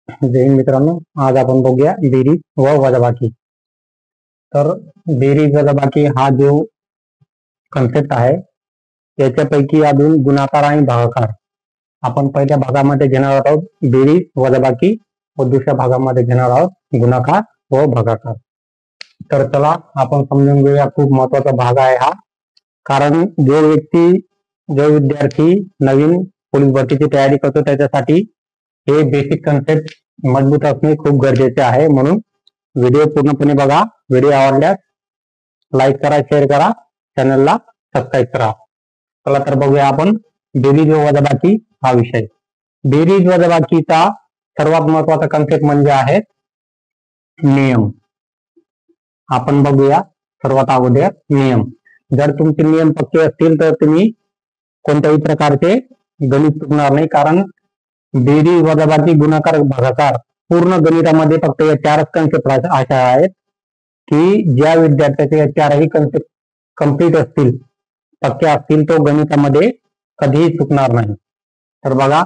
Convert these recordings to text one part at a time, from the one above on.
जय हिंद मित्रांनो, आज आपण बघूया बेरीज व वजाबाकी. तर बेरीज वजाबाकी हा जो कन्सेप्ट आहे त्याच्यापैकी अजून गुणाकार आणि भागाकार आपण पहिल्या भागामध्ये घेणार आहोत. बेरीज वजाबाकी व दुसऱ्या भागामध्ये घेणार आहोत गुणाकार व भागाकार. तर चला आपण समजून घेऊया. खूप महत्वाचा भाग आहे हा, कारण जो विद्यार्थी नवीन पोलीस भरतीची तयारी करतो त्याच्यासाठी हे बेसिक कन्सेप्ट मजबूत असणे खूप गरजेचे आहे. म्हणून व्हिडिओ पूर्णपणे बघा. व्हिडिओ आवडल्यास लाईक करा, शेअर करा, चॅनलला सबस्क्राईब करा. चला तर बघूया आपण बेरीज व वजाबाकी हा विषय. बेरीज वजाबाकीचा सर्वात महत्वाचा कन्सेप्ट म्हणजे आहे नियम. आपण बघूया सर्वात अगोदर नियम. जर तुमचे नियम पक्के असतील तर तुम्ही कोणत्याही प्रकारचे गणित चुकणार नाही, कारण बेरीज वजाबाकी गुणाकार भागाकार पूर्ण गणितामध्ये फक्त या चारच कन्सेप्ट अशा आहेत की ज्या विद्यार्थ्याचे या चारही कन्सेप्ट कम्प्लीट असतील, पक्के असतील, तो गणितामध्ये कधीही चुकणार नाही. तर बघा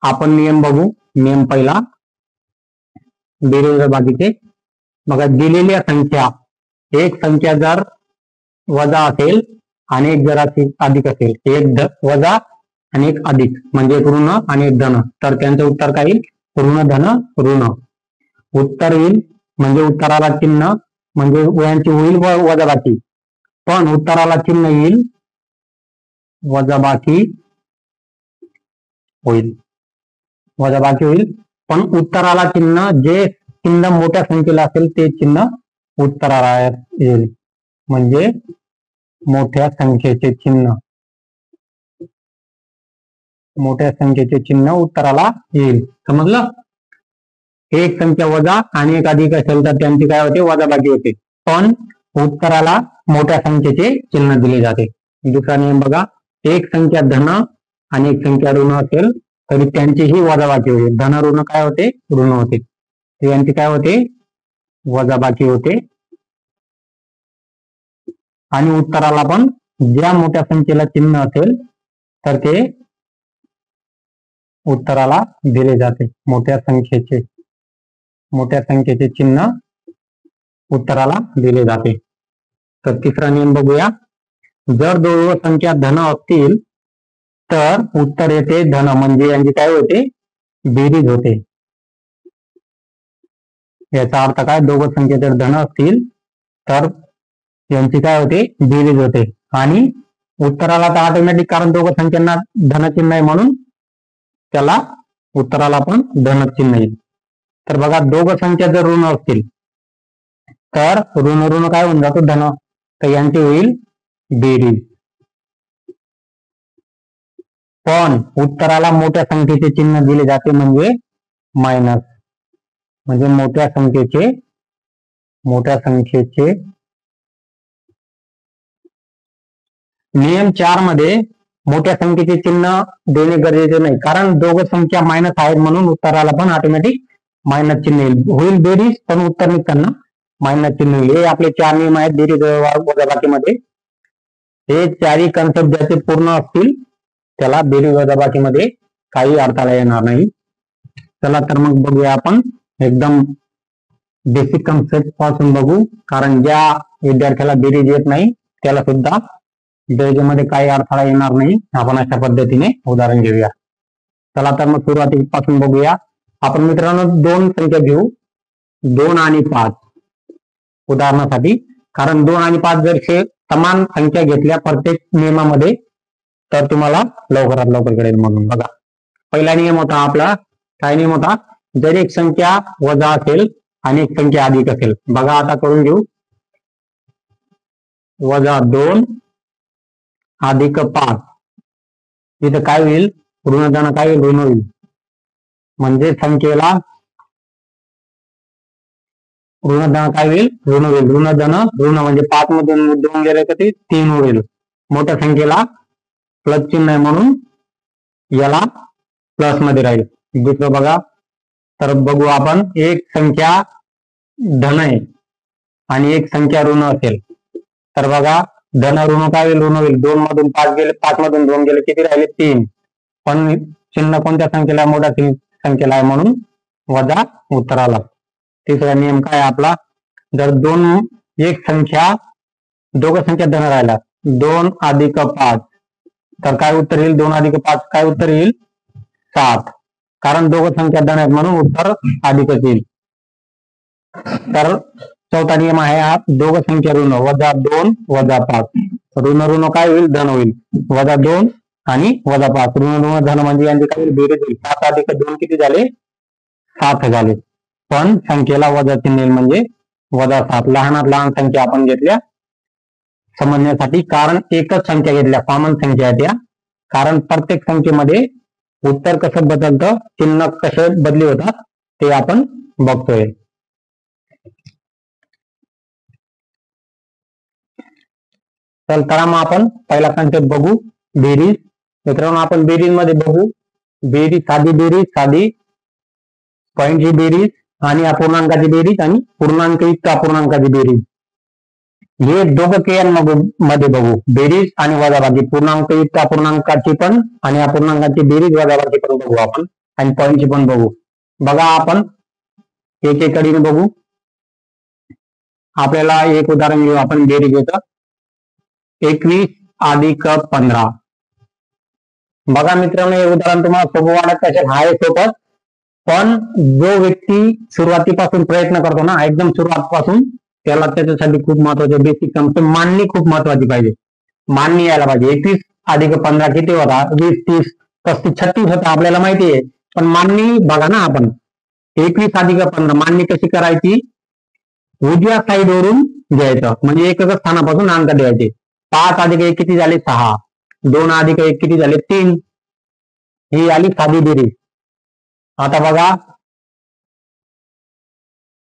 आपण नियम बघू. नियम पहिला बेरीज वजाबाकीचे. बघा, दिलेल्या संख्या, एक संख्या जर वजा असेल आणि एक जर अधिक असेल, एक वजा आणि एक अधिक म्हणजे एक ऋण आणि एक धन, तर त्यांचं उत्तर काय येईल? ऋण धन ऋण. उत्तर येईल म्हणजे उत्तराला चिन्ह म्हणजे यांची होईल वजाबाकी, पण उत्तराला चिन्ह येईल वजाबाकी होईल. वजाबाकी होईल, पण उत्तराला चिन्ह जे चिन्ह मोठ्या संख्येला असेल ते चिन्ह उत्तराला येईल, म्हणजे मोठ्या संख्येचे चिन्ह, मोठ्या संख्येचे चिन्ह उत्तराला येईल. समजलं? एक संख्या वजा आणि एक अधिक असेल तर त्यांची काय होते? वजाबाकी होते, पण उत्तराला मोठ्या संख्येचे चिन्ह दिले जाते. दुसरा नियम बघा, एक संख्या धन आणि एक संख्या ऋण असेल तरी त्यांचीही वजाबाकी होते. धन ऋण काय होते? ऋण होते. यांची काय होते? वजाबाकी होते. आणि उत्तराला पण ज्या मोठ्या संख्येला चिन्ह असेल तर ते उत्तराला दिले जाते. मोठ्या संख्येचे चिन्ह उत्तराला दिले जाते. तर तिसरा नियम बघूया. जर दोन संख्या धन असतील तर उत्तर येते धन, म्हणजे यांची काय होते? बेरीज होते. याचा अर्थ काय? दोघ संख्या जर धन असतील तर यांची काय होते? बेरीज होते. आणि उत्तराला तर ऑटोमॅटिक, कारण दोघ संख्यांना धन चिन्ह आहे म्हणून त्याला उत्तराला पण धन चिन्ह येईल. तर बघा, दोघ संख्या जर ऋण असतील तर ऋण ऋण काय होऊन जातो? धन. तर यांची होईल बेरीज. पण उत्तराला मोठ्या संख्येचे चिन्ह दिले जाते म्हणजे मायनस, म्हणजे मोठ्या संख्येचे. नियम 4 मध्ये मोठ्या संख्येचे चिन्ह देणे गरजेचे नाही, कारण दोघ संख्या मायनस आहेत म्हणून उत्तराला पण ऑटोमॅटिक मायनस चिन्ह येईल. होईल बेरीज, पण उत्तर निघताना मायनस चिन्ह येईल. हे आपले 4 नियम आहेत बेरीज वजाबाकीमध्ये. हे चारही कन्सेप्ट ज्याचे पूर्ण असतील त्याला बेरीज वजाबाकीमध्ये काही अडथळा येणार नाही. चला तर मग बघूया आपण एकदम बेसिक कन्सेप्ट पासून बघू, कारण ज्या विद्यार्थ्याला बेरीज येत नाही त्याला सुद्धा बेरीजमध्ये काही अडथळा येणार नाही. आपण अशा पद्धतीने उदाहरण घेऊया. चला तर मग सुरुवातीपासून बघूया. आपण मित्रांनो दोन संख्या घेऊ, 2 आणि 5 उदाहरणासाठी, कारण 2 आणि 5 जर समान संख्या घेतल्या प्रत्येक नियमामध्ये तर तुम्हाला लवकरात लवकर कळेल. म्हणून बघा, पहिला नियम होता आपला. काय नियम होता? जर एक संख्या वजा असेल आणि एक संख्या अधिक असेल. बघा आता करून घेऊ. वजा 2 अधिक 5, इथं काय होईल? ऋणधन काय होईल? ऋण होईल, म्हणजे संख्येला ऋणधन काय होईल? ऋण होईल. ऋणधन ऋण म्हणजे 5 मधून 2 गेले तर ते 3 होईल. मोठ्या संख्येला प्लस चिन्ह आहे म्हणून याला प्लस मध्ये राहील. दुसरं बघा, तर बघू आपण. एक संख्या धन आहे आणि एक संख्या ऋण असेल तर बघा, धन ऋण काय होईल? ऋण होईल. 2 मधून 5 गेले, 5 मधून 2 गेले, किती राहिले? 3. पण चिन्ह कोणत्या संख्येला? मोठ्या संख्येला आहे म्हणून वजा उत्तराला. तिसरा नियम काय आपला, जर एक संख्या दोघं संख्या धन राहिला 2 अधिक 5, तर काय उत्तर येईल? 2 अधिक 5 काय उत्तर येईल? 7. कारण दोघं संख्या धन आहेत म्हणून उत्तर अधिकच येईल. तर चौथा नियम आहे हा, दोघं संख्या ऋण, वजा 2 वजा 5. ऋण ऋण काय होईल? धन होईल. वजा 2 आणि वजा 5, ऋण ऋण धन म्हणजे यांचे काय होईल? बेरीज होईल. 7 अधिक 2 किती झाले? 7 झाले. पण संख्येला वजा चिन्ह येईल म्हणजे वजा 7. लहानात लहान संख्या आपण घेतल्या समजण्यासाठी, कारण एकच संख्या घेतल्या, कॉमन संख्या आहे त्या. कारण प्रत्येक संख्येमध्ये उत्तर कसं बदलतं, चिन्ह कसे बदली होतात ते आपण बघतोय. तर मग आपण पहिला कन्सेप्ट बघू, बेरीज. मित्रांनो आपण बेरीज मध्ये बघू, बेरीज, साधी पॉईंटची बेरीज आणि अपूर्णांकाची बेरीज आणि पूर्णांकयुक्त अपूर्णांकाची बेरीज. हे दोघं क्रियांमध्ये बघू, बेरीज आणि वजाबाकी. पूर्णांकयुक्त अपूर्णांकाची पण आणि अपूर्णांकाची बेरीज वजाबाकी पण बघू आपण, आणि पॉईंटची पण बघू. बघा आपण एकेकडीने बघू. आपल्याला एक उदाहरण घेऊ आपण बेरीज. 21 अधिक 15. बघा मित्रांनो, हे उदाहरण तुम्हाला सोपं वाटत असेल, हा आहे सोपं. पण जो व्यक्ती सुरुवातीपासून प्रयत्न करतो ना, एकदम सुरुवातीपासून, त्याला त्याच्यासाठी खूप महत्वाचे बेसिक कन्सेप्ट, मांडणी खूप महत्वाची पाहिजे. मांडणी यायला पाहिजे. 21 अधिक 15 किती होता? 20, 30, 35, 36 होता, आपल्याला माहिती आहे. पण मांडणी बघा ना, आपण 21 अधिक 15 मांडणी कशी करायची? उजव्या साईडवरून घ्यायचं, म्हणजे एकच स्थानापासून अंक द्यायचे. 5 अधिक 1 किती झाले? 6. 2 अधिक 1 किती झाले? 3. ही आली साधी बेरीज. आता बघा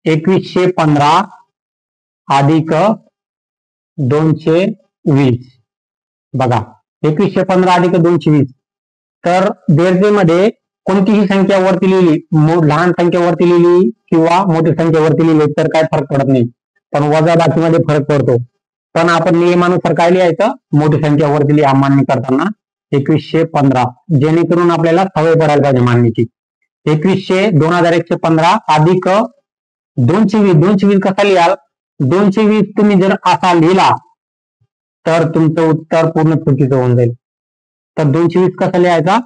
2115 अधिक 220. बघा 2115 अधिक 220. तर बेरजेमध्ये कोणतीही संख्या वरती लिहिली, लहान संख्या वरती लिहिली किंवा मोठी संख्या वरती लिहिली तर काय फरक पडत नाही. पण वजाबाकीमध्ये फरक पडतो. पण आपण नियमानुसार काय लिहायचं? मोठी संख्या वरती लिहा मांडणी करताना 2115, जेणेकरून आपल्याला सवय पडायला पाहिजे मांडणीची. 2015 अधिक 220. 220 कसा लिहाल? 220 तुम्ही जर असा लिहिला तर तुमचं उत्तर पूर्ण चुकीचं होऊन जाईल. तर 220 कसा लिहायचा?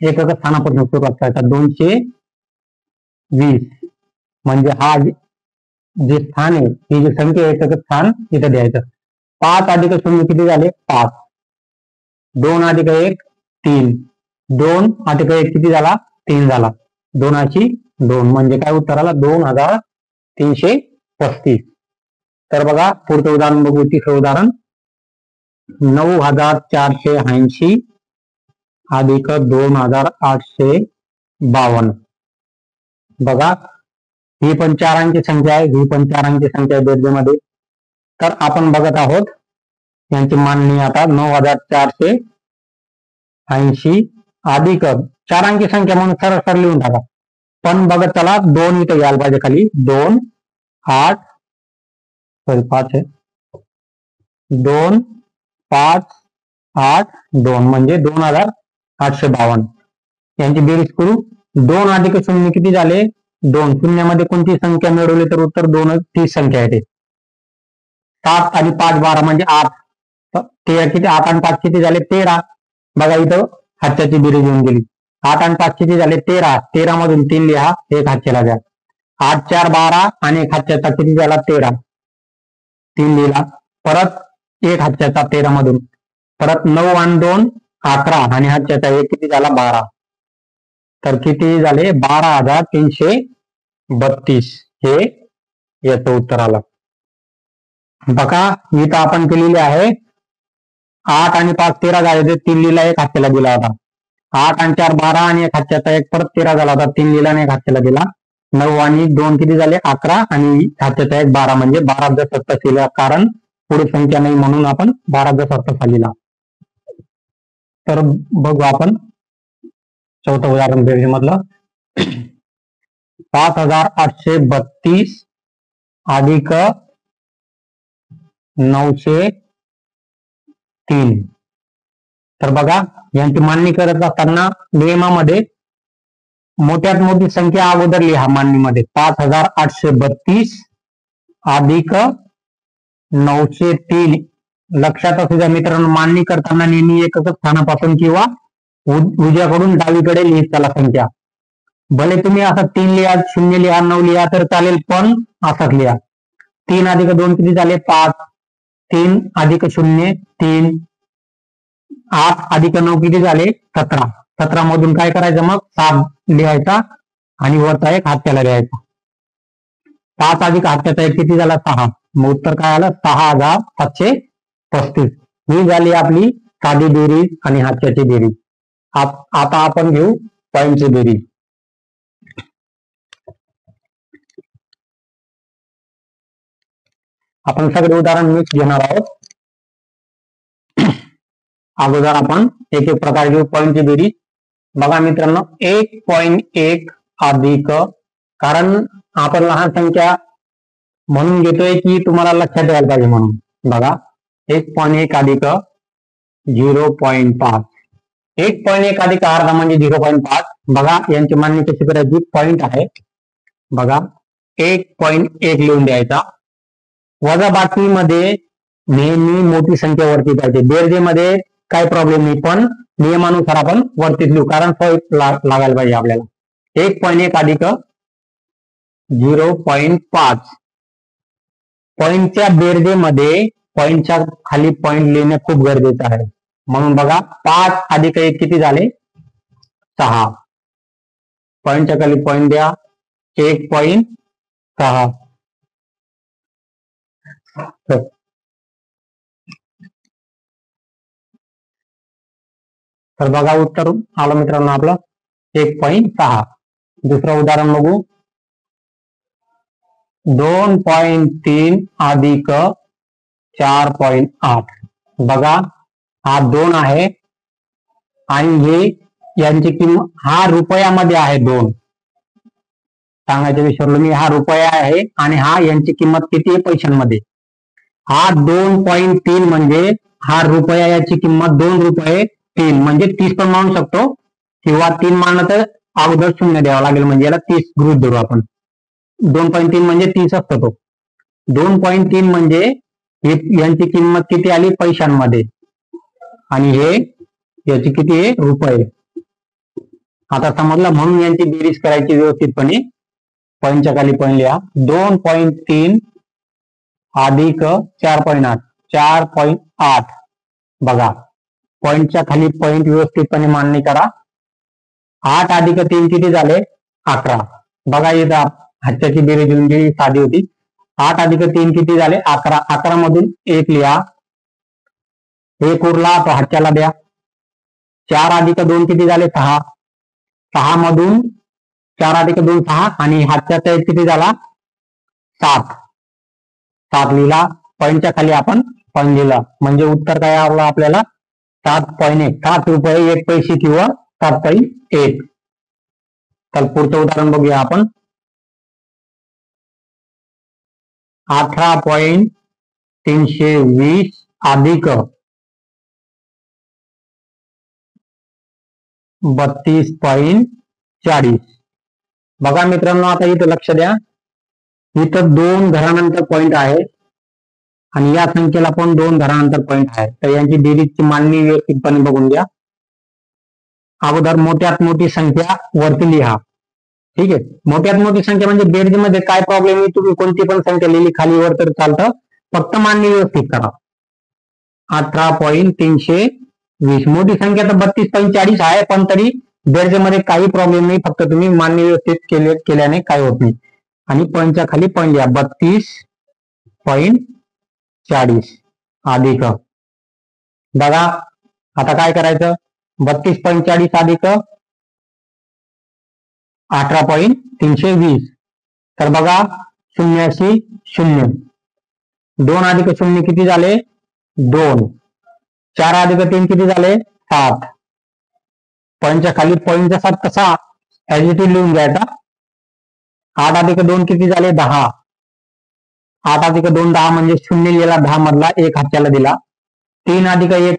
एकच स्थानापासून सुरुवात करायचा. 220 म्हणजे हा जे स्थान आहे, ही जी संख्या आहे, एकच स्थान इथं द्यायचं. 5 अधिक 0 किती झाले? 5. 2 अधिक 1 3. 2 अधिक 1 किती झाला? 3 झाला. 2 2 म्हणजे काय उत्तर आला? 2335. तर बघा पुढचं उदाहरण बघू. तिसरं उदाहरण 9480 अधिक 2852. बघा ही पण 4 अंकी संख्या आहे, ही पण 4 अंकी संख्या आहे बेरजेमध्ये. तर आपण बघत आहोत यांची मांडणी आता 9480 अधिक 4 अंकी संख्या म्हणून सरळ लिहून टाका. पण बघत चला 2 इथं यायला पाहिजे खाली. 2 8 5 आहे. 2 5 8 2 म्हणजे 2852. यांची बेरीज करू. 2 अधिक 0 किती झाले? 2. शून्यामध्ये कोणती संख्या मिळवली तर उत्तर 2 ती संख्या येते. 7 आणि 5 12 म्हणजे 8. 13 किती? 8 आणि 5 किती झाले? 13. बघा इथं हातच्याची बेरीज येऊन गेली. 8 आणि 5 किती झाले? 13. 13 मधून 3 लिहा, एक हातच्याला द्या. 8 4 12 आणि एक हातच्याचा किती झाला? 13. 3 लिहिला. परत एक हातच्याचा 13 मधून. परत 9 आणि 2 11 आणि हातच्याचा एक किती झाला? 12. तर किती झाले? 12332 हे याचं उत्तर आलं. बघा इथं आपण केलेली आहे 8 आणि 5 13 झाले, 3 लिहिला, एक हातच्याला दिला होता. 8 आणि 4 12 आणि एक हातच्याचा एक परत 13 झाला होता, 3 लिहिला आणि एक हातच्याला दिला. 9 आणि 2 किती झाले? 11 आणि हातच्याचा एक 12 म्हणजे 12 लिहिला, कारण पुढे संख्या नाही म्हणून आपण 12 लिहिला. तर बघू आपण चौथं उदाहरण बेरीज मधलं 5832 अधिक 903. तर बघा यांची मांडणी करत असताना नियमामध्ये मोठ्यात मोठी संख्या अगोदर लिहा मांडणीमध्ये. 5832 अधिक 903. लक्षात असू द्या मित्रांनो, मांडणी करताना नेहमी एकच स्थानापासून किंवा उजव्याकडून डावीकडे लिहित चला संख्या. भले तुम्ही असं 3 लिहा, 0 लिहा, 9 लिहा तर चालेल, पण असंच लिहा. 3 अधिक 2 किती झाले? 5. 3 अधिक 0 3. 8 अधिक 9 किती झाले? 17. 17 मधून काय करायचं मग? 7 लिहायचा आणि वरचा एक हात्याला लिहायचा. 5 अधिक हात्याचा एक किती झाला? 6. मग उत्तर काय आलं? 6735. ही झाली आपली साधी बेरीज आणि हात्याची बेरीज. आता आपण घेऊ पॉईंटची बेरीज. आपण सगळे उदाहरण मिक्स घेणार आहोत. अगोदर आपण एक एक प्रकार घेऊ पॉईंटची बेरीज. बघा मित्रांनो, 1.1 अधिक, कारण आपण लहान संख्या म्हणून घेतोय की तुम्हाला लक्षात यायला पाहिजे म्हणून. बघा 1.1 अधिक 0.5. 1.1 अधिक अर्धा म्हणजे 0.5. बघा यांची मांडणी कशी करायची? पॉईंट आहे बघा, 1.1 लिहून द्यायचा. वजाबाकीमध्ये नेहमी मोठी संख्या वरती पाहिजे. बेरजेमध्ये काही प्रॉब्लेम नाही, पण नियमानुसार आपण वरतीच लिहू, कारण सवय लागायला पाहिजे आपल्याला. 1.1 अधिक 0.5. पॉईंटच्या बेरजेमध्ये पॉईंटच्या खाली पॉईंट लिहिणे खूप गरजेचं आहे. म्हणून बघा 5 अधिक 1 किती झाले? 6. पॉईंटच्या खाली पॉईंट द्या. 1.6. तर बघा उत्तर आलं मित्रांनो आपलं 1.6. दुसरं उदाहरण बघू. 2.3 अधिक 4.8. बघा हा 2 आहे आणि हे यांची किंमत, हा रुपयामध्ये आहे 2. सांगायचं विसरलो मी, हा रुपया आहे आणि हा यांची किंमत किती आहे पैशांमध्ये. हा 2.3 म्हणजे हा रुपया, याची किंमत 2 रुपये 3 म्हणजे 30 पण मानू शकतो, किंवा 3 मानलं तर अगोदर 0 द्यावा लागेल, म्हणजे याला 30 गृहीत धरू आपण. 2.3 म्हणजे 30 असतो तो. 2.3 म्हणजे यांची किंमत किती आली पैशांमध्ये, आणि हे याची किती आहे? रुपये. आता समजलं, म्हणून यांची बेरीज करायची व्यवस्थितपणे. पॉईंटच्या खाली पॉईंट लिहा. 2.3 अधिक 4.8. 4.8. बघा पॉईंटच्या खाली पॉईंट व्यवस्थितपणे मांडणी करा. 8 अधिक 3 किती झाले? 11. बघा इथं हाताची बेरीज येऊन गेली, साधी होती. 8 अधिक 3 किती झाले? 11. 11 मधून 1 लिहा. 1 उरला तो हात्याला द्या. 4 अधिक 2 किती झाले? 6. 6 मधून 4 अधिक 2 6, आणि हात्याचा 1 किती झाला? 7. 7 लिहिला. पॉईंटच्या खाली आपण पॉईंट लिहिला, म्हणजे उत्तर काय आलं आपल्याला? 7.1. 7 रुपये 1 पैसे किंवा 7.1. तर पुढचं उदाहरण बघूया आपण. 18.320 अधिक 32.40. बघा मित्रांनो, आता इथं लक्ष द्या. इथं 2 घरानंतर पॉईंट आहे आणि या संख्येला पण 2 घरानंतर पॉईंट आहे. तर यांची बेरीजची मांडणी व्यवस्थितपणे बघून घ्या. अगोदर मोठ्यात मोठी संख्या वरती लिहा. ठीक आहे, मोठ्यात मोठी संख्या म्हणजे बेरजेमध्ये काय प्रॉब्लेम आहे, तुम्ही कोणती पण संख्या लिहिली खाली वर तर चालतं, फक्त मांडणी व्यवस्थित करा. 18.320 मोठी संख्या तर 32.40 आहे, पण तरी बेरजेमध्ये काही प्रॉब्लेम नाही, फक्त तुम्ही मांडणी व्यवस्थित केल्याने काय होत नाही. आणि पॉईंटच्या खाली पॉईंट लिहा. 32.40 अधिक, बघा आता काय करायचं? 32.40 अधिक 18.320. तर बघा 0 0. 2 अधिक 0 किती झाले? 2. 4 अधिक 3 किती झाले? 7. पॉईंटच्या खाली पॉईंटचा 7 कसा ऍजिटिव्ह लिहून घ्यायचा. 8 अधिक 2 किती झाले? 10. 8 अधिक 2 10 म्हणजे 0 लिहिला, 10 मधला 1 हात्याला दिला. 3 अधिक 1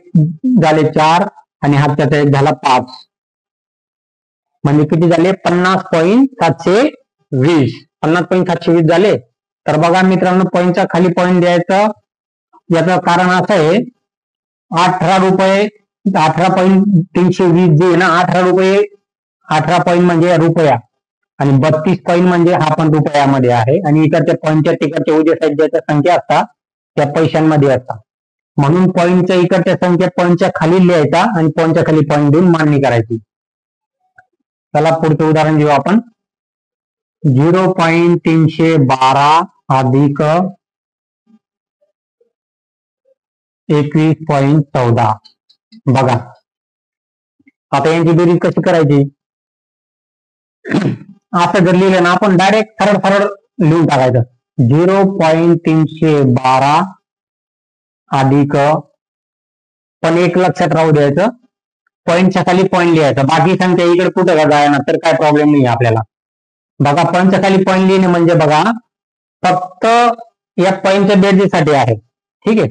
झाले 4 आणि हात्याचा 1 झाला 5. म्हणजे किती झाले 50.720. 50.720 झाले. तर बघा मित्रांनो, पॉईंटच्या खाली पॉईंट द्यायचं याचं कारण असं आहे, 18 रुपये 18.320 जे आहे ना, 18 रुपये 18 पॉईंट म्हणजे रुपया आणि 32 पॉईंट म्हणजे हा पण रुपयामध्ये आहे. आणि इकडच्या पॉईंटच्या तिकडच्या उद्या साईड ज्याच्या संख्या असतात त्या पैशांमध्ये असतात. म्हणून पॉईंटच्या इकडच्या संख्या पॉईंटच्या खाली लिहायचा आणि पॉईंटच्या खाली पॉईंट देऊन मांडणी करायची. चला पुढचं उदाहरण घेऊ आपण. 0.312 अधिक 21.14. बघा आता यांची बेरीज कशी करायची. असं जर लिहिलं ना आपण डायरेक्ट सरळ सरळ लिहून टाकायचं. 0.312 अधिक, पण एक लक्षात राहू द्यायचं, पॉईंटच्या खाली पॉईंट लिहायचा. बाकी संख्या इकडे कुठं का जायना तर काय प्रॉब्लेम नाही आपल्याला. बघा पॉईंटच्या खाली पॉईंट लिहिणे म्हणजे बघा फक्त या पॉईंटच्या बेरजेसाठी आहे. ठीक आहे.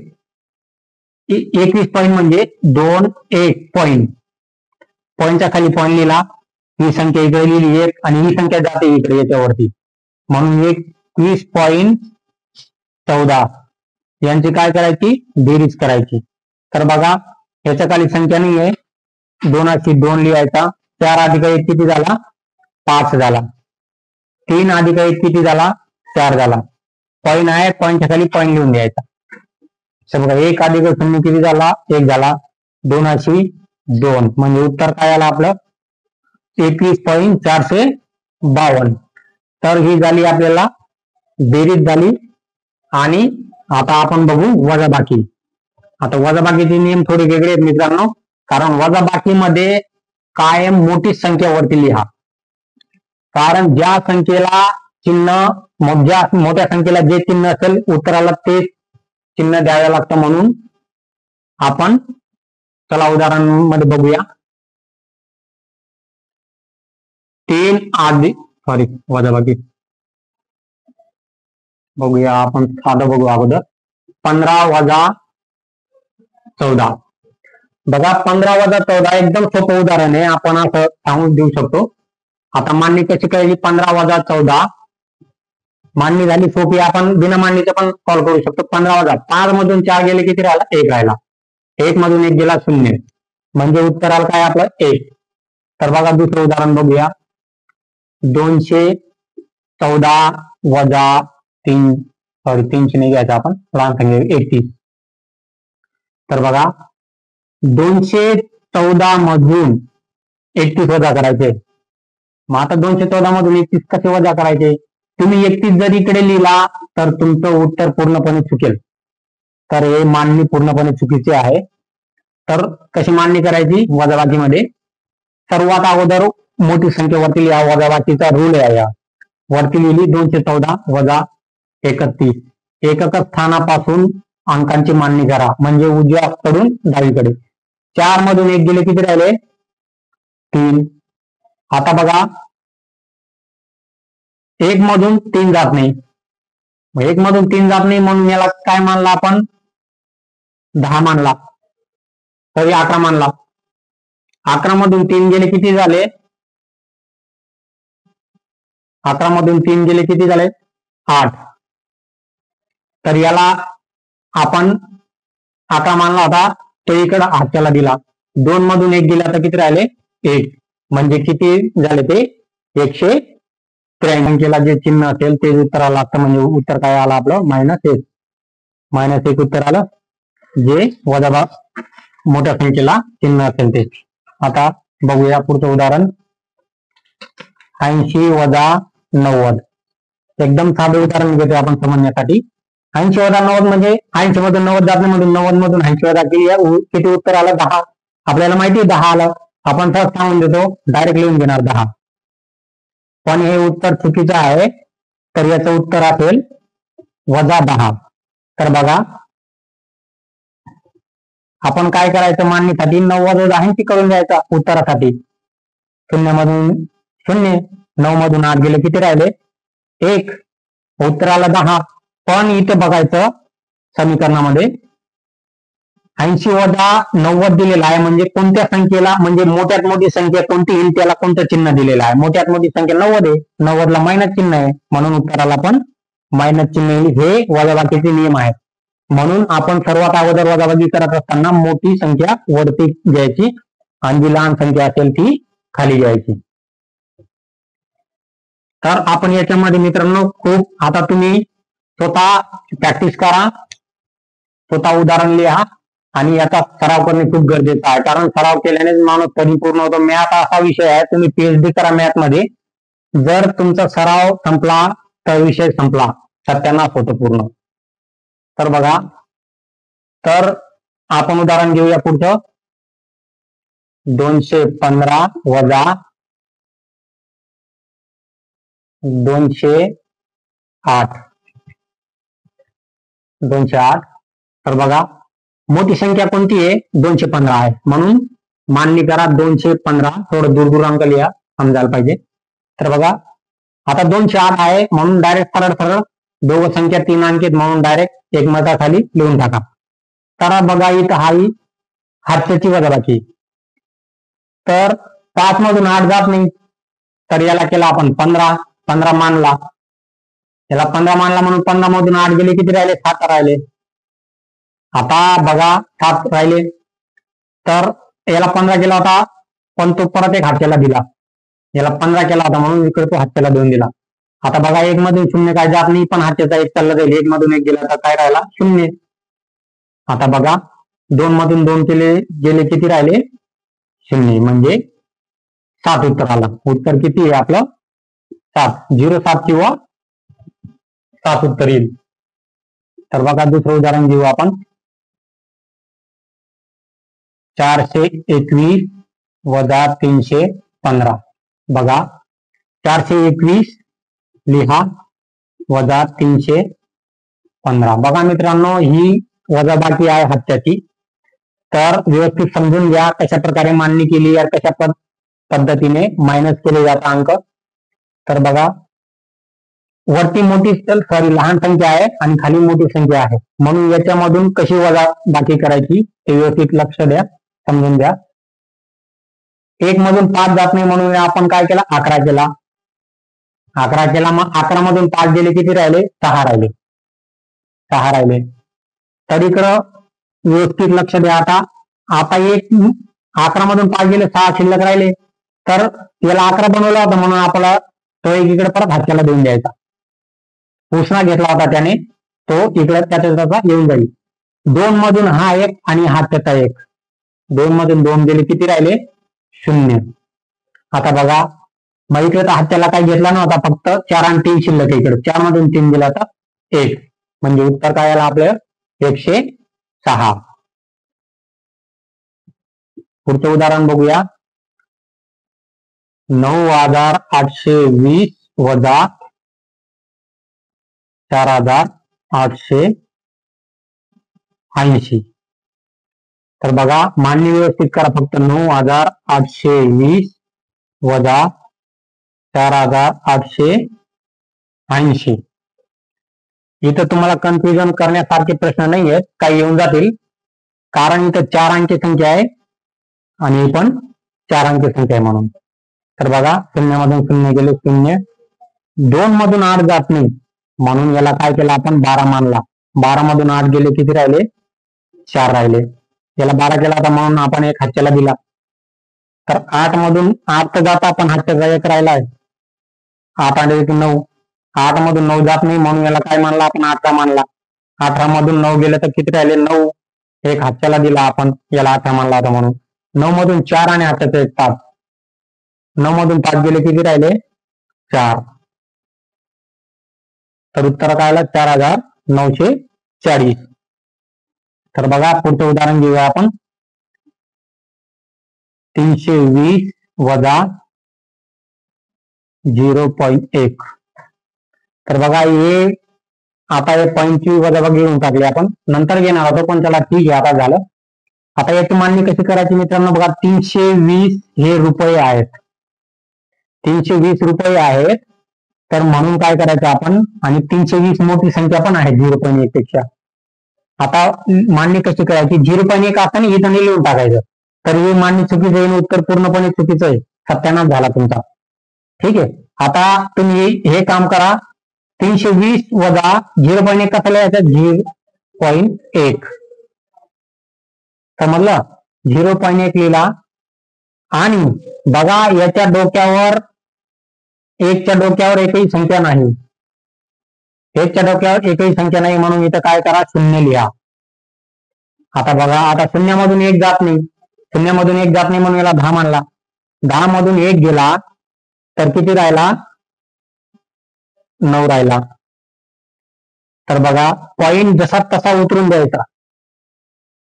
21 पॉईंट म्हणजे 2 1 पॉईंट. पॉईंटच्या खाली पॉईंट लिहिला, ही संख्या इकडे लिहिली एक आणि ही संख्या जाते इकडे याच्यावरती, म्हणून 21.14 यांची काय करायची बेरीज करायची. तर बघा याच्या खाली संख्या नाही आहे, 2 2 लिहायचा. 4 अधिक 1 किती झाला 5 झाला. 3 अधिक 1 किती झाला 4 झाला. पॉईंट आहे, पॉईंटच्या खाली पॉईंट लिहून द्यायचा. बघा 1 अधिक 0 किती झाला 1 झाला. 2 2 म्हणजे उत्तर काय आलं आपलं 21.452. तर ही झाली आपल्याला बेरीज झाली. आणि आता आपण बघू वजाबाकी. आता वजाबाकीचे नियम थोडे वेगळे आहेत मित्रांनो, कारण वजाबाकीमध्ये कायम मोठी संख्या वरती लिहा. कारण ज्या संख्येला चिन्ह, ज्या मोठ्या संख्येला जे चिन्ह असेल उत्तराला ते चिन्ह द्यावं लागतं. म्हणून आपण चला उदाहरणामध्ये बघूया. 3 अधिक वजाबाकी बघूया आपण, साधं बघू अगोदर. 15 वजा 14. बघा 15 वजा 14 एकदम सोपं उदाहरण आहे, आपण असं सांगून देऊ शकतो. आता मांडणी कशी करायची. 15 वजा 14 मांडणी झाली सोपी, आपण बिना मांडणीचं पण सॉल्व्ह करू शकतो. 15 वजा 5 मधून 4 गेले किती राहिला 1 राहिला. 1 मधून 1 गेला 0 म्हणजे उत्तराला काय आपलं 1. तर बघा दुसरं उदाहरण बघूया. 214 वजा 300 नाही घ्यायचं आपण, लहान संख्या 31. तर बघा 214 मधून 31 वजा करायचे. मग आता 214 मधून 31 कसे वजा करायचे. तुम्ही 31 जर इकडे लिहिला तर तुमचं उत्तर पूर्णपणे चुकेल. तर हे मांडणी पूर्णपणे चुकीची आहे. तर कशी मांडणी करायची वजाबाकीमध्ये. सर्वात अगोदर मोठी संख्या वरती लिहा, वजाबाकीचा रूल आहे. या वरती लिहिली 214 वजा 31. एकक स्थानापासून अंकांची मांडणी करा, म्हणजे उजव्याकडून डावीकडे. 4 मधून 1 गेले किती राहिले 3. आता बघा 1 मधून 3 जात नाही, 1 मधून 3 जात नाही म्हणून याला काय मानला आपण 10 मानला, तरी 11 मानला. 11 मधून 3 गेले किती झाले 11 मधून 3 गेले किती झाले 8. तर याला आपण 11 मानला होता, तो इकडे हातच्याला दिला. 2 मधून 1 गेला तर किती राहिले 1, म्हणजे किती झाले ते 183. संख्येला जे चिन्ह असेल ते उत्तराला लागतं, म्हणजे उत्तर काय आलं आपलं -1. -1 उत्तर आलं, जे वजा मोठ्या संख्येला चिन्ह असेल ते. आता बघूया पुढचं उदाहरण. 80 वजा 90. एकदम साधं उदाहरण घेतोय आपण समजण्यासाठी. 80 वजा 90 म्हणजे 80 मधून 90 जात नाही, म्हणून 90 मधून 80 वजा केली, किती उत्तर आलं 10. आपल्याला माहिती 10 आलं, आपण सहज सांगून देतो, डायरेक्ट लिहून घेणार 10. पण हे उत्तर चुकीचं आहे, तर याचं उत्तर असेल वजा 10. तर बघा आपण काय करायचं मांडणीसाठी 90 वजा 80 करून द्यायचा उत्तरासाठी. 0 मधून 0, 9 मधून 8 गेले किती राहिले 1, उत्तराला 10. पण इथे बघायचं समीकरणामध्ये 80 वजा 90 दिलेला आहे, म्हणजे कोणत्या संख्येला, म्हणजे मोठ्यात मोठी संख्या कोणती येईल त्याला कोणतं चिन्ह दिलेलं आहे. मोठ्यात मोठी संख्या 90 आहे, 90 ला मायनस चिन्ह आहे, म्हणून उत्तराला पण मायनस चिन्ह येईल. हे वजाबाकीचे नियम आहेत. म्हणून आपण सर्वात अगोदर वजाबाकी करत असताना मोठी संख्या वरती घ्यायची आणि जी लहान संख्या असेल ती खाली घ्यायची. तर आपण याच्यामध्ये मित्रांनो खूप, आता तुम्ही स्वतः प्रॅक्टिस करा, स्वतः उदाहरण लिहा आणि याचा सराव करणे खूप गरजेचं आहे. कारण सराव केल्यानेच माणूस परिपूर्ण होतो. मॅथ असा विषय आहे, तुम्ही पीएचडी करा मॅथ मध्ये, जर तुमचा सराव संपला तर विषय संपला, सत्यानाश होतो पूर्ण. तर बघा, तर आपण उदाहरण घेऊया पुढचं. 215 वजा 208. तर बघा, मोठी संख्या कोणती आहे? 215 आहे, म्हणून मांडणी करा 215. थोडं दूर अंक लिहा, समजायला पाहिजे. तर बघा, आता 208 आहे म्हणून डायरेक्ट सरळ सरळ दोघं संख्या 3 अंक आहेत म्हणून डायरेक्ट एकमेकाखाली लिहून टाका. तर बघा, इथं हा हातच्याची वजाबाकी. तर 5 मधून 8 जात नाही, तर याला केला आपण 15 मानला, याला 15 मानला म्हणून 15 मधून 8 गेले, किती राहिले? 7 राहिले. आता बघा 7 राहिले, तर याला 15 केला होता पण तो परत एक हातच्याला दिला, याला 15 केला होता म्हणून इकडे तो हातच्याला 2 दिला. आता बघा, 1 मधून 0 काय जात नाही, पण हातच्याचा 1 चालला जाईल. 1 मधून 1 गेला तर काय राहिला? 0. आता बघा, 2 मधून 2 गेले, किती राहिले? 0, म्हणजे 7 उत्तर आलं. उत्तर किती आहे आपलं? 7. 07 किंवा 7 उत्तर येईल. तर बघा, दुसरं उदाहरण घेऊ आपण. 421 वजा 315. बघा, 421 लिहा वजा 315. बघा मित्रांनो, ही वजाबाकी आहे हातच्याची. तर व्यवस्थित समजून घ्या कशा प्रकारे मांडणी केली आहे, कशा पद्धतीने मायनस केले जातात अंक. तर बघा, वरती मोठी लहान संख्या आहे आणि खाली मोठी संख्या आहे, म्हणून याच्यामधून कशी वजाबाकी करायची ते व्यवस्थित लक्ष द्या, समजून द्या. 1 मधून 5 जात नाही म्हणून आपण काय केला? 11 केला. 11 केला, मग 11 मधून 5 गेले, किती राहिले? 6 राहिले. 6 राहिले. तर इकडं व्यवस्थित लक्ष द्या. आता 11 मधून 5 गेले, 6 शिल्लक राहिले. तर याला 11 बनवला होता म्हणून आपला तो एक इकडे परत हातच्याला देऊन द्यायचा. उष्णा घेतला होता त्याने, तो इकडे त्याचा येऊन जाईल. 2 मधून हा 1 आणि हा त्याचा 1, 2 मधून 2 गेले, किती राहिले? 0. आता बघा, मग इकडे हातच्याला काही घेतला नव्हता, फक्त 4 आणि 3 शिल्लक. इकडे 4 मधून 3 गेला होता 1, म्हणजे उत्तर काय आलं आपलं? 106. पुढचं उदाहरण बघूया. 9820 वजा 4880. तर बघा, मांडणी व्यवस्थित करा. फक्त 9820 वजा 4880. इथं तुम्हाला कन्फ्युजन करण्यासारखे प्रश्न नाही आहेत, काही येऊन जातील, कारण इथं 4 अंकी संख्या आहे आणि ही पण 4 अंकी संख्या आहे म्हणून. तर बघा, 0 मधून 0 गेले 0, 2 मधून 8 जात नाही म्हणून याला काय केलं आपण? 12 मानला. 12 मधून 8 गेले, किती राहिले? 4 राहिले. याला 12 केला होता म्हणून आपण एक हातच्याला दिला. तर 8 मधून 8 तर जाता, पण हातच्याचा 1 राहिला आहे. 8 आणि 1 9. 8 मधून 9 जात नाही म्हणून याला काय मानला आपण? 18 मानला. 18 मधून 9 गेले तर किती राहिले? 9. एक हातच्याला दिला आपण, याला 18 मानला होता म्हणून. 9 मधून 4 आणि हातच्याचा 1 5. 9 मधून 5 गेले, किती राहिले? 4. तर उत्तर काय आलं? 4940. तर बघा, पुढचं उदाहरण घेऊया आपण. 320 वजा 0.1. तर बघा, हे आता हे पॉईंटची वजाबाकी घेऊन टाकली आपण, नंतर घेणार होतो पण चला ठीक आहे, आता झालं. आता याची मांडणी कशी करायची मित्रांनो? बघा, 320 हे रुपये आहेत, 320 रुपये आहेत. तर म्हणून काय करायचं आपण? आणि 320 मोठी संख्या पण आहे 0.1 पेक्षा, आता मांडणी कशी करायची, 0.1 असताना इथं लिहून टाकायचं. तर ही मांडणी चुकीचं आहे, उत्तर पूर्णपणे चुकीचं आहे, सत्यानाश झाला तुमचा. ठीक आहे. आता तुम्ही हे काम करा, 320 वजा 0.1 कसा लिहायचा, 0.1 समजलं, 0.1 लिहिला. आणि बघा याच्या डोक्यावर, एकच्या डोक्यावर एकही संख्या नाही, एकच्या डोक्यावर एकही संख्या नाही, म्हणून इथं काय करा, शून्य लिहा. आता बघा, आता शून्यामधून एक जात नाही, शून्यामधून एक जात नाही म्हणून याला 10 मानला. 10 मधून एक गेला तर किती राहिला, 9 राहिला. तर बघा पॉईंट जसा तसा उतरून द्यायचा,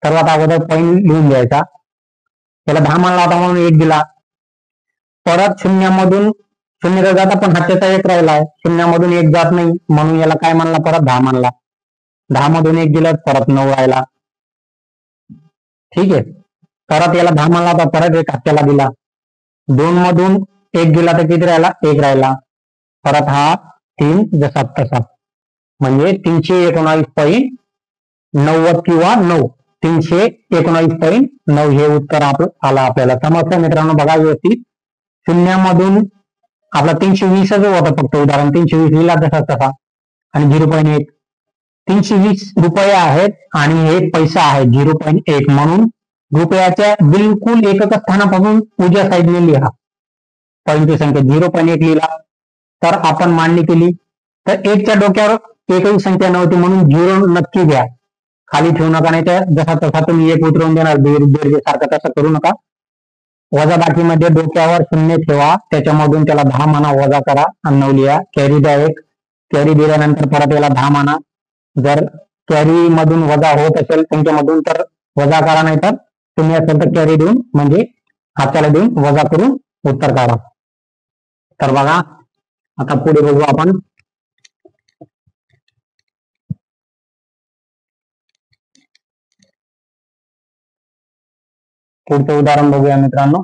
सर्वात अगोदर पॉईंट लिहून द्यायचा. त्याला 10 मानला होता म्हणून एक दिला. परत शून्यामधून शून्य जाता पण हाताचा एक राहिलाय, शून्यामधून एक जात नाही म्हणून याला काय मानला, परत 10 मानला. 10 मधून एक दिलं, परत 9 राहिला. ठीक आहे. परत याला 10 मानला होता, परत एक हात्याला दिला. 2 मधून एक गेला तर किती राहिला, 1 राहिला. परत हा 3 जसा तसा, म्हणजे 319.90 किंवा 9, 319.9 हे उत्तर आलं आपल्याला. समजतं मित्रांनो, बघा व्यवस्थित. शून्यामधून आपला 320 होता फक्त उदाहरण, 320 लिहिला जसा तसा, आणि 0.1, 320 रुपये आहेत आणि हे पैसा आहे 0.1, म्हणून रुपयाच्या बिलकुल एकक स्थानापासून उजव्या साईडने लिहा. पॉईंटची संख्या 0.1 लिहिला. तर आपण मांडणी केली, तर एकच्या डोक्यावर एकही संख्या नव्हती म्हणून 0 नक्की द्या, खाली ठेवू नका, नाही तर जसा तसा तुम्ही एक उतरवून देणार, सारखं तसं करू नका. वजाबाकीमध्ये डोक्यावर 0 ठेवा, त्याच्यामधून त्याला 10 माना, वजा करा आणि 9 लिहा. कॅरी द्या एक, कॅरी दिल्यानंतर परत याला 10 माना. जर कॅरी मधून वजा होत असेल संख्येमधून तर वजा करा, नाही तर तुम्ही असेल तर कॅरी देऊन म्हणजे हाताला देऊन वजा करून उत्तर काढा. तर बघा आता पुढे बघू आपण. पुढचं उदाहरण बघूया मित्रांनो.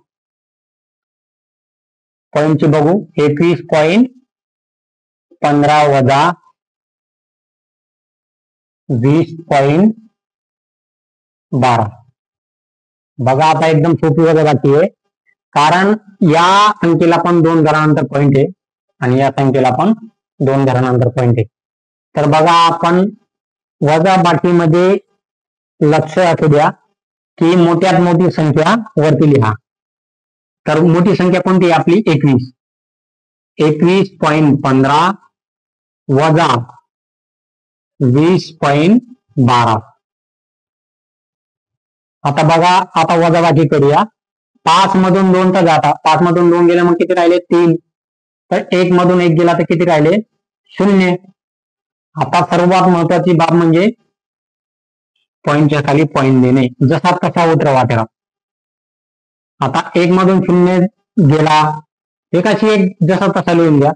पॉईंटची बघू, 21.15 वजा 20.12. बघा आता एकदम सोपी वजाबाकी आहे, कारण या संख्येला पण 2 घरानंतर पॉईंट आहे आणि या संख्येला पण 2 घरानंतर पॉईंट आहे. तर बघा आपण वजाबाकीमध्ये लक्ष असू द्या की मोठ्यात मोठी संख्या वरती लिहा. तर मोठी संख्या कोणती आपली, 21. 21.15 वजा 20.12. आता बघा, आता वजाबाकी करूया. 5 मधून 2 तर जाता, 5 मधून 2 गेले मग किती राहिले, 3. तर 1 मधून 1 गेला तर किती राहिले, 0. आता सर्वात महत्वाची बाब म्हणजे पॉईंटच्या खाली पॉईंट देणे, जसा तसा उतरवा त्याला. आता 1 मधून 0 गेला, एकाशी एक जसा तसा लिहून द्या.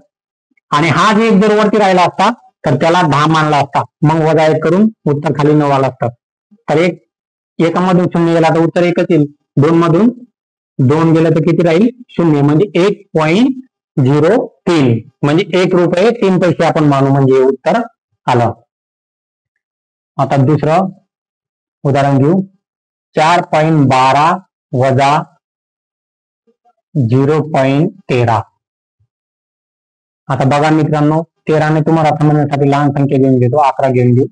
आणि हा जे एक जर वरती राहिला असता तर त्याला 10 मानला असता, मग वजा 1 करून उत्तर खाली 9 आला असतं. तर एकामधून 0 गेला तर उत्तर 1च येईल. 2 मधून 2 गेलं तर किती राहील, 0, म्हणजे 1.03, म्हणजे 1 रुपये 3 पैसे आपण मानू, म्हणजे उत्तर आलं. आता दुसरं उदाहरण घेऊ. 4.12 वजा 0.13. आता बघा मित्रांनो, 13ने तुम्हाला समजण्यासाठी लहान संख्या घेऊन घेतो, 11 घेऊन घेऊ,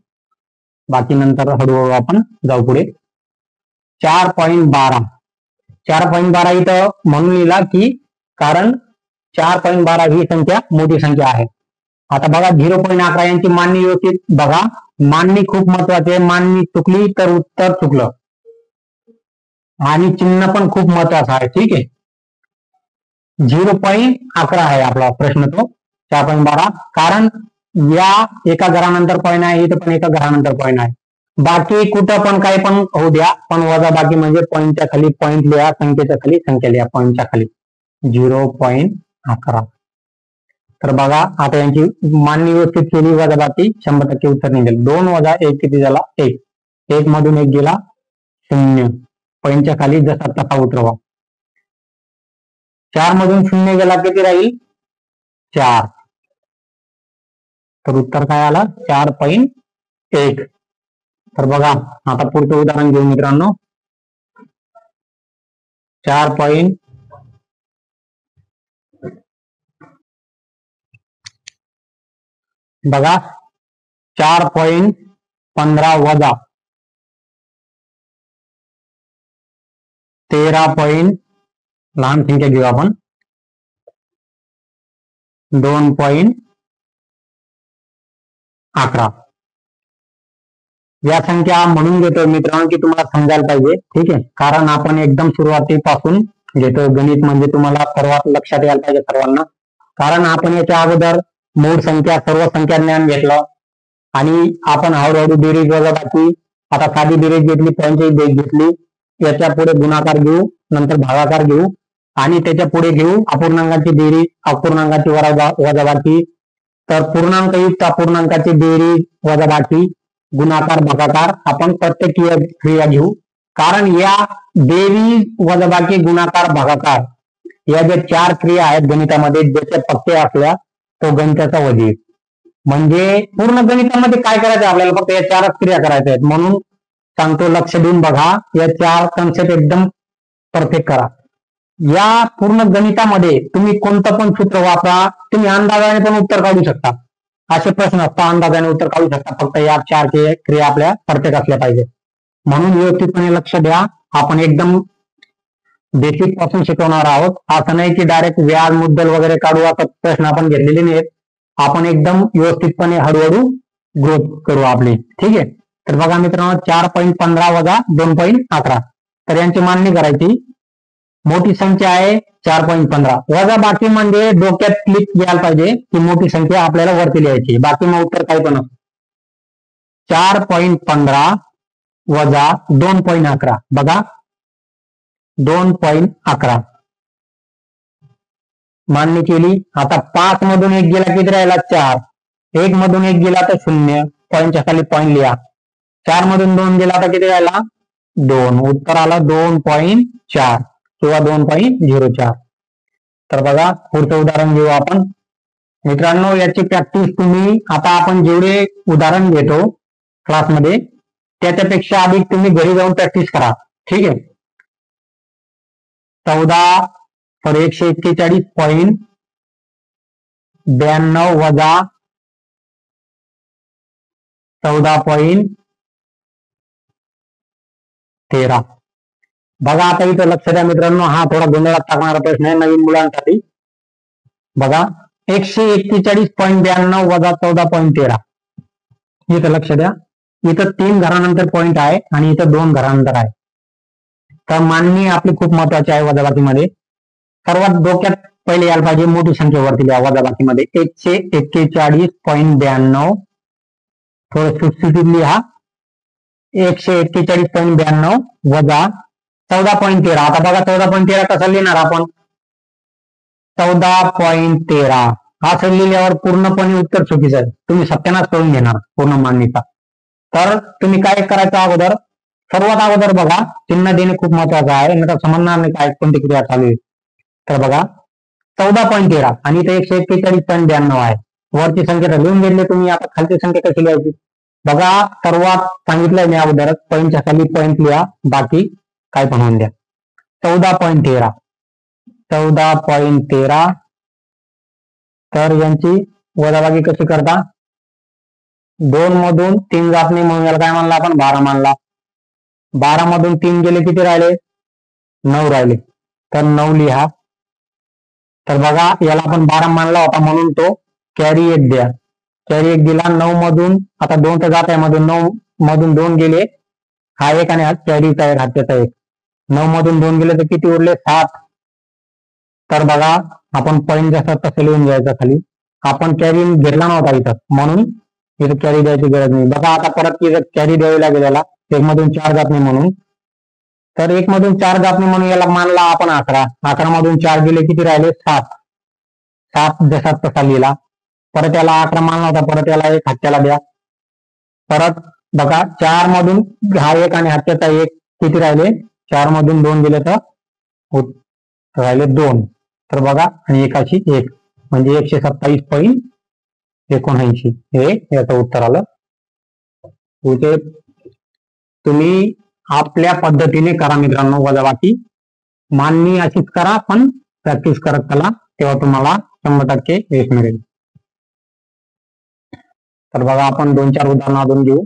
बाकी नंतर हळूहळू आपण जाऊ पुढे. 4.12 4.12 इथं म्हणून लिहिला की कारण 4.12 ही संख्या मोठी संख्या आहे. आता बघा 0.11 यांची मांडणी व्यवस्थित बघा, मांडणी खूप महत्वाची आहे. मांडणी चुकली तर उत्तर चुकलं, आणि चिन्ह पण खूप महत्वाचं आहे. ठीक आहे. 0.11 आहे आपला प्रश्न तो 4.12, कारण या एका घरानंतर पॉईंट आहे, इथं पण एका घरानंतर पॉईंट आहे. बाकी कुठं पण काही पण होऊ द्या, पण वजा बाकी म्हणजे पॉईंटच्या खाली पॉईंट लिहा, संख्येच्या खाली संख्या लिहा, पॉईंटच्या खाली 0.11. तर बघा आता यांची मांडणी व्यवस्थित केली, वजा बाकी 100% उत्तर निघेल. 2 वजा 1 किती झाला, 1. 1 मधून 1 गेला, 0. पॉईंटच्या खाली जसा तसा उतरवा. 4 मधून 0 गेला किती राहील, 4. तर उत्तर काय आलं, 4.1. तर बघा आता पुढचं उदाहरण घेऊ मित्रांनो. 4 पॉईंट बघा 4.15 वजा 13 पॉईंट लहान संख्या घेऊ आपण 2.11 या संख्या म्हणून घेतोय मित्रांनो की तुम्हाला समजायला पाहिजे. ठीक आहे, कारण आपण एकदम सुरुवातीपासून घेतो. गणित म्हणजे तुम्हाला सर्वात लक्षात यायला पाहिजे सर्वांना. कारण आपण याच्या अगोदर मूळ संख्या सर्व संख्या ज्ञान घेतलं आणि आपण हळूहळू बेरीज वजाबाकी, आता साधी बेरीज घेतली, पॉईंटची बेरीज घेतली, याच्या पुढे गुणाकार घेऊ, नंतर भागाकार घेऊ आणि त्याच्या पुढे घेऊ अपूर्णांकाची बेरीज, अपूर्णांकाची वजाबाकी, तर पूर्णांकयुक्त अपूर्णांकाची बेरीज वजाबाकी, गुणाकार भागाकार आपण प्रत्येक क्रिया घेऊ. कारण या बेरीज वजाबाकी गुणाकार भागाकार या ज्या 4 क्रिया आहेत गणितामध्ये, ज्याच्या पक्के असल्या तो गणिताचा वजीर. म्हणजे पूर्ण गणितामध्ये काय करायचं आपल्याला, फक्त या 4च क्रिया करायच्या आहेत. म्हणून सांगतो, लक्ष देऊन बघा, या 4 कन्सेप्ट एकदम परफेक्ट करा. या पूर्ण गणितामध्ये तुम्ही कोणतं पण सूत्र वापरा, तुम्ही अंदाजाने पण उत्तर काढू शकता. असे प्रश्न असतात अंदाजाने उत्तर काढू शकता, फक्त या 4 क्रिया आपल्या परफेक्ट असल्या पाहिजे. म्हणून व्यवस्थितपणे लक्ष द्या. आपण एकदम बेसिक पासून शिकवणार आहोत. असं नाही की डायरेक्ट व्याज मुद्दल वगैरे काढू असा प्रश्न आपण घेतलेले नाहीत. आपण एकदम व्यवस्थितपणे हळूहळू ग्रोथ करू आपली. ठीक आहे, तर बघा मित्रांनो 4.15 वजा 2.11 तर यांची मांडणी करायची. मोठी संख्या आहे 4.15 वजा बाकी म्हणजे डोक्यात क्लिक घ्यायला पाहिजे की मोठी संख्या आपल्याला वरती लिहायची, बाकी मग उत्तर काही पण असतं. 4.15 वजा 2.11 बघा 2.11 मांडणी केली. आता 5 मधून 1 गेला किती राहिला 4, 1 मधून 1 गेला तर 0, पॉईंटच्या खाली पॉईंट लिहा. 4 मधून 2 गेला तर किती राहिला 2, उत्तर आला 2.4 किंवा 2.04. तर बघा पुढचं उदाहरण घेऊ आपण. मित्रांनो याची प्रॅक्टिस तुम्ही, आता आपण जेवढे उदाहरण घेतो क्लासमध्ये त्याच्यापेक्षा अधिक तुम्ही घरी जाऊन प्रॅक्टिस करा. ठीक आहे, 141 वजा 14.13 बघा. आता इथं लक्ष द्या मित्रांनो, हा थोडा गोंधळात टाकणारा प्रश्न आहे नवीन मुलांसाठी. बघा 141.92 वजा 14.13 इथं लक्ष द्या. इथं 3 घरानंतर पॉईंट आहे आणि इथं 2 घरानंतर आहे. तर मांडणी आपली खूप महत्वाची आहे वजाबाकीमध्ये. सर्वात डोक्यात पहिले यायला पाहिजे मोठी संख्या वरती लिहा वजाबाकीमध्ये 141.92 थोडं सुटसुटीत लिहा 141.92 वजा 14.13. आता बघा 14.13 कसं लिहिणार आपण 14.13 असं लिहिल्यावर पूर्णपणे उत्तर चुकीचं आहे. तुम्ही सत्यानाश करून घेणार पूर्ण मांडणीचा. तर तुम्ही काय करायचं अगोदर, सर्वात अगोदर बघा चिन्ह देणे खूप महत्वाचं आहे, नंतर समजणार नाही काय कोणती क्रिया चालू आहे. तर बघा 14.13 आणि इथे 141.92 आहे. वरची संख्या तर लिहून घेतली तुम्ही, आता खालची संख्या कशी लिहायची बघा. सर्वात सांगितलंय मी अगोदरच, पॉईंटच्या खाली पॉईंट लिहा, बाकी काय पण होऊन द्या. 14.13 तर यांची वजाबाकी कशी करता, 2 मधून 3 जात नाही म्हणून याला काय मानला आपण 12 मानला. 12 मधून 3 गेले किती राहिले 9 राहिले, तर 9 लिहा. तर बघा याला आपण 12 मानला होता म्हणून तो कॅरी 1 द्या, कॅरी 1 दिला. 9 मधून आता 2 तर जात आहे मधून, 9 मधून 2 गेले, हा 1 आणि हा कॅरीचा 1 हात्याचा 1, 9 मधून 2 गेले तर किती उरले 7. तर बघा आपण पॉईंट जसं तसं लिहून घ्यायचं खाली. आपण कॅरी घेतला नव्हता इथं म्हणून इथं कॅरी द्यायची गरज नाही. बघा आता परत इथं कॅरी द्यावी लागेल याला, 1 मधून 4 जात नाही म्हणून. तर 1 मधून 4 जात नाही म्हणून याला मानला आपण 11, 11 मधून 4 गेले किती राहिले 7, 7 जसा तसा लिहिला. परत याला 11 मानला होता, परत याला 1 हत्याला द्या. परत बघा 4 मधून हा 1 आणि हत्याचा 1 किती राहिले, 4 मधून 2 गेले तर राहिले 2. तर बघा आणि 1ची 1 म्हणजे 127.79 हे याचं उत्तर आलं. तुम्ही आपल्या पद्धतीने करा मित्रांनो वजाबाकी. मांडणी अशीच करा, पण प्रॅक्टिस करत चला, तेव्हा तुम्हाला 100% यश मिळेल. तर बघा आपण 2-4 उदाहरणं अजून घेऊ.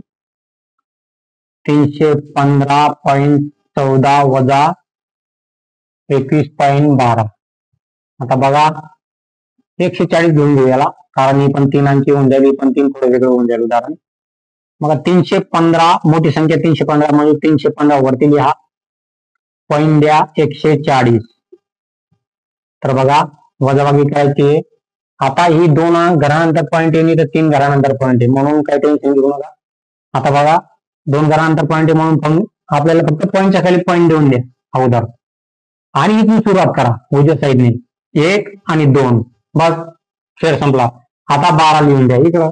315.14 वजा 21.12. आता बघा 140 घेऊन घेऊ याला, कारण ही पण 3 अंकी होऊन जाईल, ही पण 3 थोडं वेगळं होऊन जाईल उदाहरण. मग 315 मोठी संख्या 315 म्हणजे 315 वरती लिहा, पॉईंट द्या 140. तर बघा वजाबाकी करायची. आता ही 2 घरानंतर पॉईंट येणे तर 3 घरानंतर पॉईंट आहे, म्हणून काही टेन्शन घेऊ नका. आता बघा 2 घरानंतर पॉईंट आहे म्हणून आपल्याला फक्त पॉईंटच्या खाली पॉईंट देऊन द्या अगोदर, आणि इथून सुरुवात करा उजव्या साईडने 1 आणि 2, बस खेळ संपला. आता 12 लिहून द्या इकडं,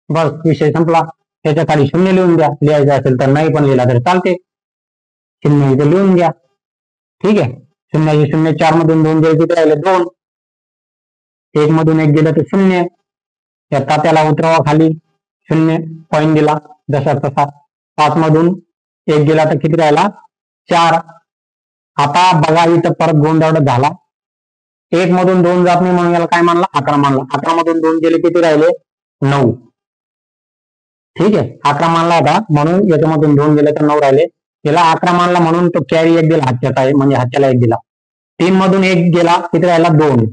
बस विषय संपला. त्याच्या खाली 0 लिहून द्या, लिहायचं असेल तर नाही पण लिहिला तरी चालते, 0 इथे लिहून द्या. ठीक आहे. 0 4 मधून 2 गेले किती राहिले 2, 1 मधून 1 गेलं तर 0. या तात्याला उतरवा खाली, 0 पॉईंट दिला जसा तसा. 5 मधून 1 गेला तर किती राहिला 4. आता बघा इथं परत गोंधळ झाला. 1 मधून 2 जात नाही म्हणून याला काय मानला 11 मानला. 11 मधून 2 गेले किती राहिले 9. ठीक आहे. 11 मानला होता म्हणून याच्यामधून 2 गेले तर 9 राहिले. याला 11 मानला म्हणून तो कॅरी 1 दिला हातच्याचा आहे, म्हणजे हातच्याला 1 दिला. 3 मधून 1 गेला किती राहिला 2,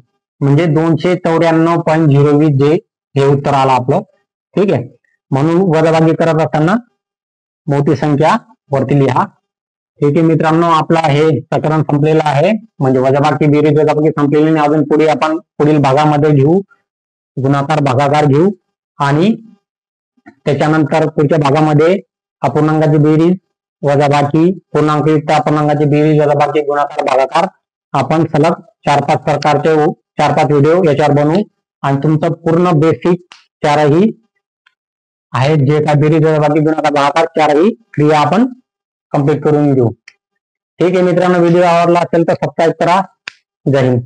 म्हणजे 294.020 जे हे उत्तर आलं आपलं. ठीक आहे. म्हणून वजाबाकी करत असताना मोठी संख्या वरती लिहा. ठीक आहे मित्रांनो, आपला हे प्रकरण संपलेलं आहे, म्हणजे वजाबाकी बेरीज वजाबाकी संपलेली नाही. अजून पुढे आपण पुढील भागामध्ये घेऊ, गुणाकार भागाकार घेऊ, आणि त्याच्यानंतर पुढच्या भागामध्ये अपूर्णांकाची बेरीज वजाबाकी, पूर्णांकयुक्त अपूर्णांकाची बेरीज वजाबाकी, गुणाकार भागाकार आपण सलग 4-5 प्रकारचे 4-5 व्हिडिओ याच्यावर बनवू, आणि तुमचं पूर्ण बेसिक 4ही आहेत जे काय बेरीज वजाबाकी गुणाकार भागाकार 4ही क्रिया आपण कंप्लीट करून घेऊ. ठीक आहे मित्रांनो, व्हिडिओ आवडला असेल तर सबस्क्राईब करा. जय हिंद.